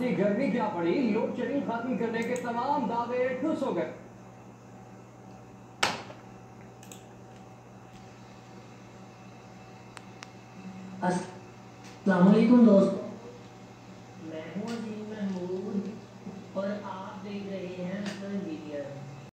खासी गर्मी क्या पड़ी, लोड शेडिंग खत्म करने के तमाम दावे ठुस हो गए। अस्सलाम वालेकुम दोस्तों।